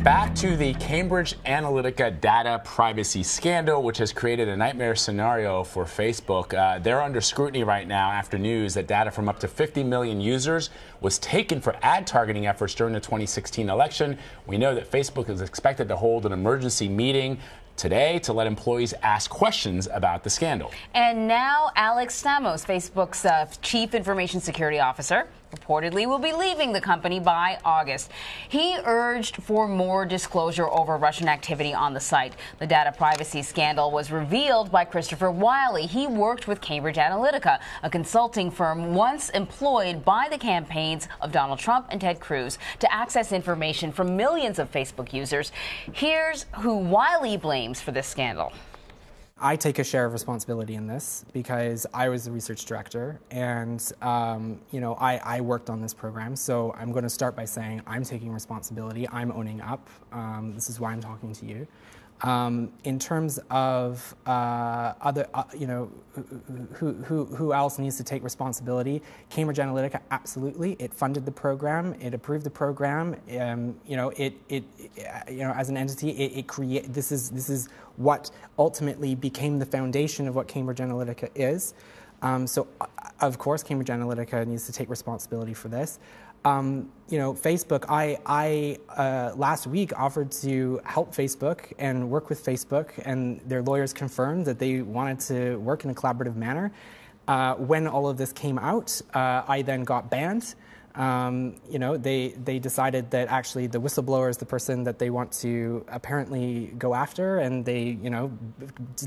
Back to the Cambridge Analytica data privacy scandal, which has created a nightmare scenario for Facebook. They're under scrutiny right now after news that data from up to 50 million users was taken for ad targeting efforts during the 2016 election. We know that Facebook is expected to hold an emergency meeting today to let employees ask questions about the scandal. And now Alex Stamos, Facebook's chief information security officer, reportedly will be leaving the company by August. He urged for more disclosure over Russian activity on the site. The data privacy scandal was revealed by Christopher Wiley. He worked with Cambridge Analytica, a consulting firm once employed by the campaigns of Donald Trump and Ted Cruz to access information from millions of Facebook users. Here's who Wiley blames for this scandal. I take a share of responsibility in this because I was the research director and, I worked on this program. So I'm going to start by saying I'm taking responsibility. I'm owning up. This is why I'm talking to you. In terms of who else needs to take responsibility? Cambridge Analytica, absolutely. It funded the program. It approved the program. As an entity, this is what ultimately became the foundation of what Cambridge Analytica is. So, of course, Cambridge Analytica needs to take responsibility for this. Facebook, I last week offered to help Facebook and work with Facebook, and their lawyers confirmed that they wanted to work in a collaborative manner. When all of this came out, I then got banned. They decided that actually the whistleblower is the person that they want to apparently go after, and they,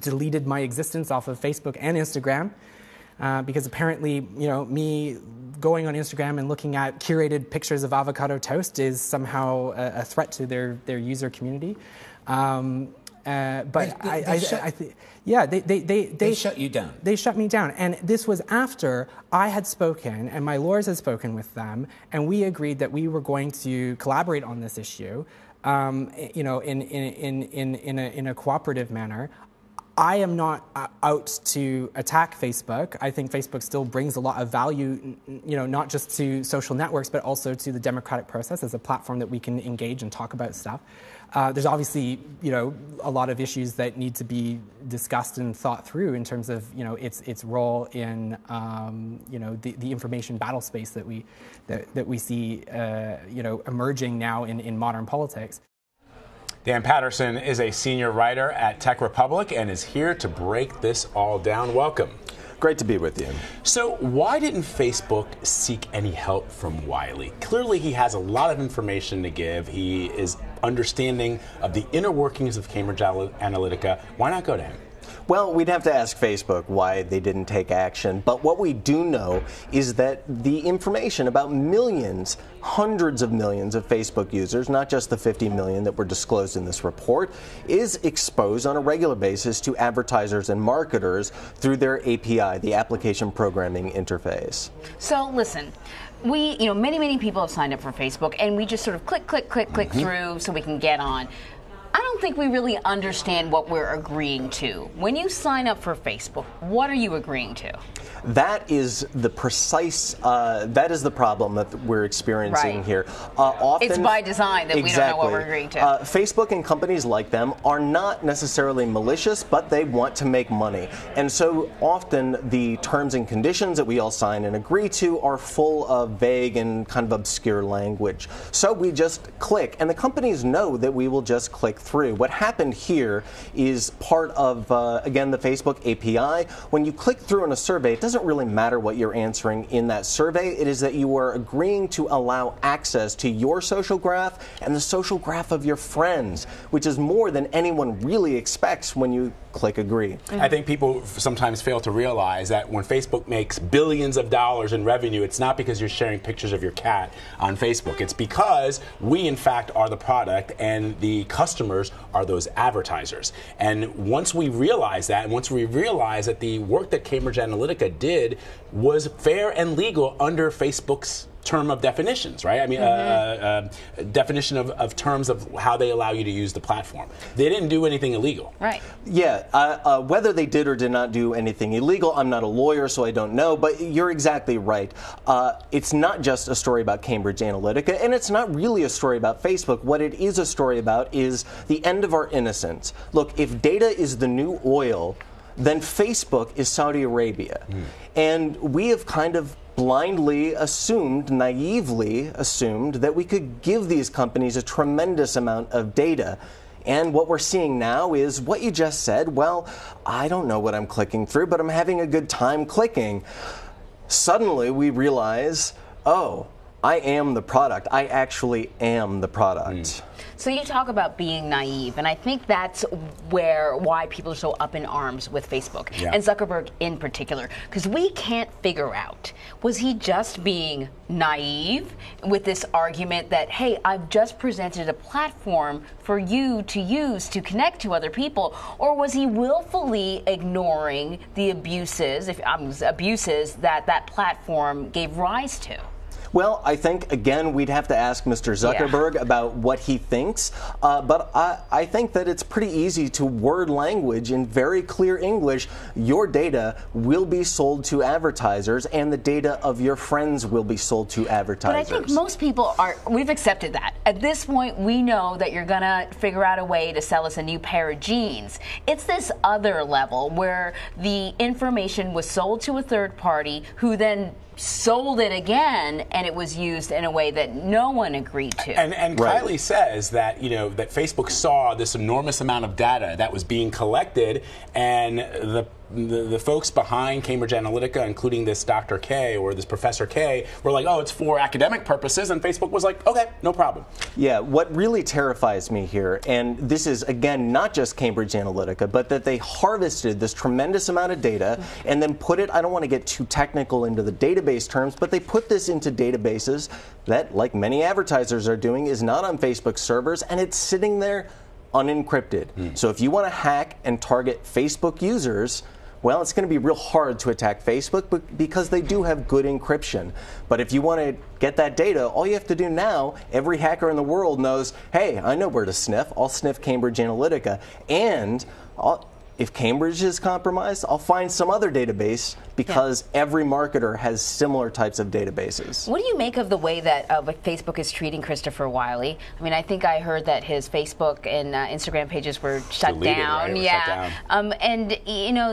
deleted my existence off of Facebook and Instagram. Because apparently, me going on Instagram and looking at curated pictures of avocado toast is somehow a threat to their user community. They shut you down. They shut me down, and this was after I had spoken and my lawyers had spoken with them, and we agreed that we were going to collaborate on this issue, in a cooperative manner. I am not out to attack Facebook. I think Facebook still brings a lot of value, not just to social networks, but also to the democratic process as a platform that we can engage and talk about stuff. There's obviously, a lot of issues that need to be discussed and thought through in terms of, its role in, the information battle space that we see, emerging now in modern politics. Dan Patterson is a senior writer at Tech Republic and is here to break this all down. Welcome. Great to be with you. So why didn't Facebook seek any help from Wiley? Clearly he has a lot of information to give. He is understanding of the inner workings of Cambridge Analytica. Why not go to him? Well, we'd have to ask Facebook why they didn't take action. But what we do know is that the information about millions, hundreds of millions of Facebook users, not just the 50 million that were disclosed in this report, is exposed on a regular basis to advertisers and marketers through their API, the application programming interface. So listen, we, many people have signed up for Facebook, and we just sort of click through so we can get on. I don't think we really understand what we're agreeing to. When you sign up for Facebook, what are you agreeing to? That is the precise, that is the problem that we're experiencing here. Often, it's by design that we don't know what we're agreeing to. Facebook and companies like them are not necessarily malicious, but they want to make money. And so often the terms and conditions that we all sign and agree to are full of vague and kind of obscure language. So we just click, and the companies know that we will just click through. What happened here is part of, again, the Facebook API. When you click through on a survey, it doesn't really matter what you're answering in that survey. It is that you are agreeing to allow access to your social graph and the social graph of your friends, which is more than anyone really expects when you click agree. I think people sometimes fail to realize that when Facebook makes billions of dollars in revenue, it's not because you're sharing pictures of your cat on Facebook. It's because we, in fact, are the product and the customers are those advertisers. And once we realize that, and once we realize that the work that Cambridge Analytica did was fair and legal under Facebook's term of definitions, right? I mean, definition of terms of how they allow you to use the platform. They didn't do anything illegal. Right. Yeah, whether they did or did not do anything illegal, I'm not a lawyer, so I don't know, but you're exactly right. It's not just a story about Cambridge Analytica, and it's not really a story about Facebook. What it is a story about is the end of our innocence. Look, if data is the new oil, then Facebook is Saudi Arabia. And we have kind of blindly assumed, naively assumed, that we could give these companies a tremendous amount of data. And what we're seeing now is what you just said. Well, I don't know what I'm clicking through, but I'm having a good time clicking. Suddenly we realize, oh, I am the product. I actually am the product. So you talk about being naive, and I think that's why people are so up in arms with Facebook, and Zuckerberg in particular, because we can't figure out, was he just being naive with this argument that, hey, I've just presented a platform for you to use to connect to other people, or was he willfully ignoring the abuses that that platform gave rise to? Well, I think, again, we'd have to ask Mr. Zuckerberg about what he thinks, but I think that it's pretty easy to word language in very clear English. Your data will be sold to advertisers, and the data of your friends will be sold to advertisers. But I think most people we've accepted that. At this point, we know that you're going to figure out a way to sell us a new pair of jeans. It's this other level where the information was sold to a third party who then sold it again, and it was used in a way that no one agreed to. And Kylie says that that Facebook saw this enormous amount of data that was being collected, and the folks behind Cambridge Analytica, including this Dr. K or this Professor K, were like, oh, it's for academic purposes, and Facebook was like, okay, no problem. Yeah, what really terrifies me here, and this is, again, not just Cambridge Analytica, but that they harvested this tremendous amount of data and then put it, I don't want to get too technical into the database terms, but they put this into databases that, like many advertisers are doing, is not on Facebook servers, and it's sitting there unencrypted. So if you want to hack and target Facebook users, well, it's going to be real hard to attack Facebook because they do have good encryption. But if you want to get that data, all you have to do now, every hacker in the world knows, hey, I know where to sniff. I'll sniff Cambridge Analytica. And if Cambridge is compromised, I'll find some other database because every marketer has similar types of databases. What do you make of the way that Facebook is treating Christopher Wiley? I mean, I think I heard that his Facebook and Instagram pages were shut down. Right? Shut down. And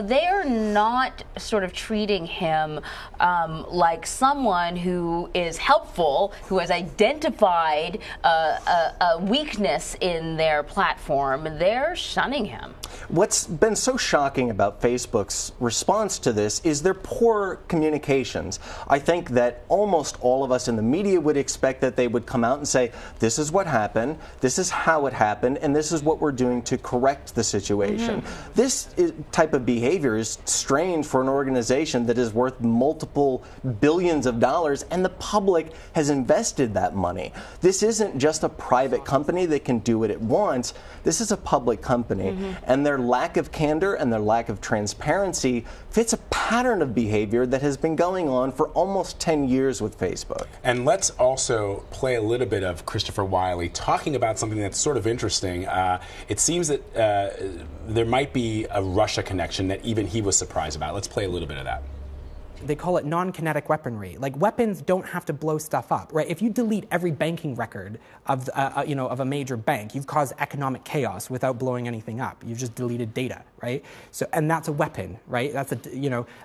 they are not sort of treating him like someone who is helpful, who has identified a weakness in their platform. They're shunning him. What's been so shocking about Facebook's response to this is their poor communications. I think that almost all of us in the media would expect that they would come out and say, this is what happened, this is how it happened, and this is what we're doing to correct the situation. This type of behavior is strange for an organization that is worth multiple billions of dollars, and the public has invested that money. This isn't just a private company that can do what it wants. This is a public company, and their lack of candor and their lack of transparency fits a pattern of behavior that has been going on for almost 10 years with Facebook. And let's also play a little bit of Christopher Wiley talking about something that's sort of interesting. It seems that there might be a Russia connection that even he was surprised about. Let's play a little bit of that. They call it non-kinetic weaponry. Like, weapons don't have to blow stuff up, right? If you delete every banking record of a major bank, you've caused economic chaos without blowing anything up. You've just deleted data, right? So, and that's a weapon, right? That's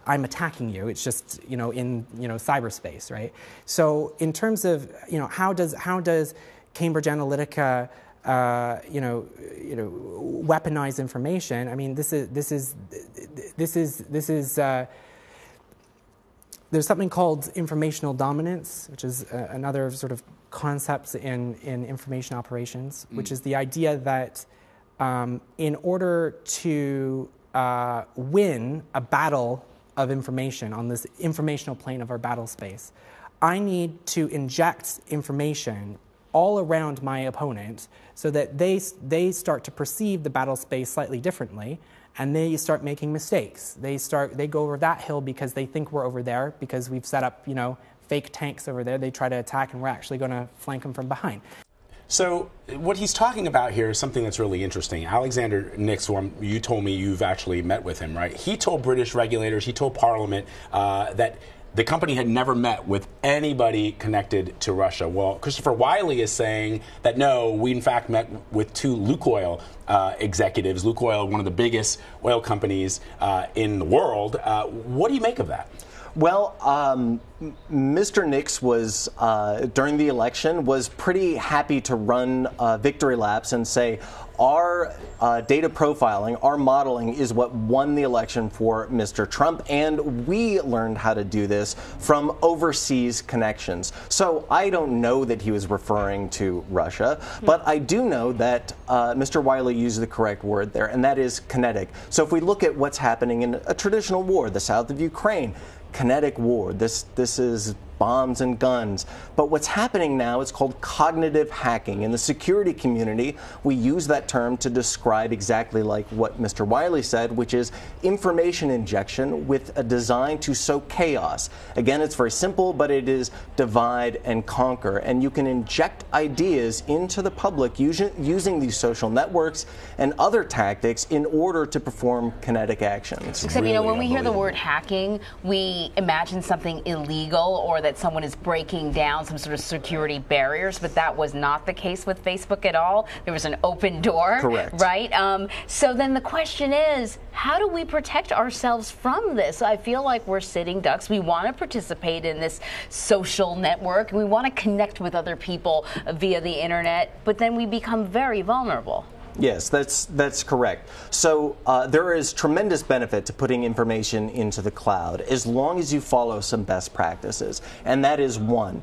I'm attacking you. It's just in cyberspace, right? So, in terms of how does Cambridge Analytica weaponize information? I mean, this is. There's something called informational dominance, which is another sort of concept in information operations, which is the idea that in order to win a battle of information on this informational plane of our battle space, I need to inject information all around my opponent so that they start to perceive the battle space slightly differently, and they start making mistakes. They go over that hill because they think we're over there because we've set up fake tanks over there. They try to attack, and we're actually going to flank them from behind. So what he's talking about here is something that's really interesting. Alexander Nix, you told me you've actually met with him, right? He told British regulators, he told Parliament that the company had never met with anybody connected to Russia. Well, Christopher Wiley is saying that no, we in fact met with 2 Lukoil executives. Lukoil, one of the biggest oil companies in the world. What do you make of that? Well, Mr. Nix was, during the election, was pretty happy to run victory laps and say, our data profiling, our modeling is what won the election for Mr. Trump, and we learned how to do this from overseas connections. So I don't know that he was referring to Russia, but I do know that Mr. Wiley used the correct word there, and that is kinetic. So if we look at what's happening in a traditional war, the south of Ukraine, kinetic war. This is bombs and guns. But what's happening now is called cognitive hacking. In the security community, we use that term to describe exactly like what Mr. Wiley said, which is information injection with a design to sow chaos. Again, it's very simple, but it is divide and conquer. And you can inject ideas into the public using these social networks and other tactics in order to perform kinetic actions. Except, you know, when we hear the word hacking, we imagine something illegal or that someone is breaking down some sort of security barriers, but that was not the case with Facebook at all. There was an open door. Correct. Right? So then the question is, how do we protect ourselves from this? I feel like we're sitting ducks. We want to participate in this social network, and we want to connect with other people via the internet, but then we become very vulnerable. Yes, that's correct. So there is tremendous benefit to putting information into the cloud as long as you follow some best practices. And that is 1,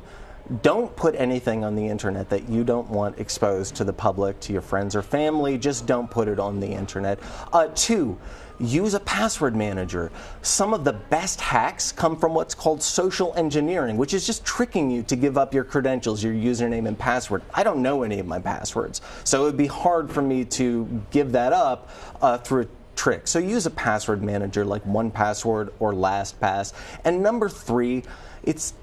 don't put anything on the internet that you don't want exposed to the public, to your friends or family. Just don't put it on the internet. 2, use a password manager. Some of the best hacks come from what's called social engineering, which is just tricking you to give up your credentials, your username and password. I don't know any of my passwords, so it would be hard for me to give that up through a trick. So use a password manager like 1Password or LastPass. And number 3, it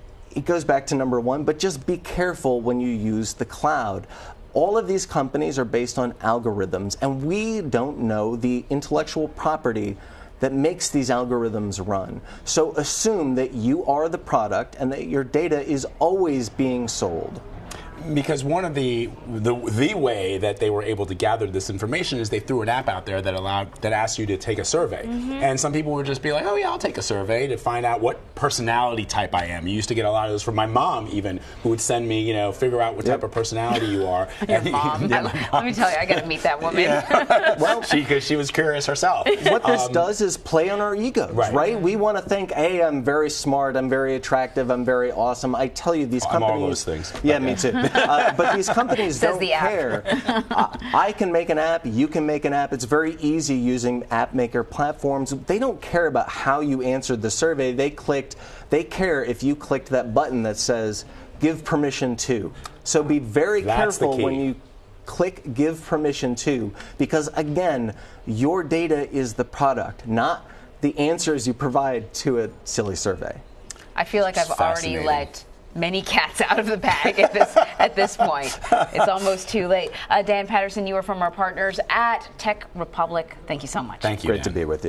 goes back to number 1, but just be careful when you use the cloud. All of these companies are based on algorithms, and we don't know the intellectual property that makes these algorithms run. So assume that you are the product and that your data is always being sold. Because one of the way that they were able to gather this information is they threw an app out there that asked you to take a survey. And some people would just be like, oh yeah, I'll take a survey to find out what personality type I am. You used to get a lot of those from my mom even, who would send me, you know, figure out what type of personality you are. Your mom. Let me tell you, I got to meet that woman. Yeah. Well, because she was curious herself. What this does is play on our egos, right? We want to think, hey, I'm very smart, I'm very attractive, I'm very awesome. I tell you, these companies. I'm all those things. Yeah, me too. But these companies don't care. I can make an app, you can make an app. It's very easy using app maker platforms. They don't care about how you answered the survey. They care if you clicked that button that says give permission to. So be very careful when you click give permission to, because again, your data is the product, not the answers you provide to a silly survey. I feel like I've already let many cats out of the bag at this point. It's almost too late. Dan Patterson, you are from our partners at Tech Republic. Thank you so much. Thank you. Great to be with you.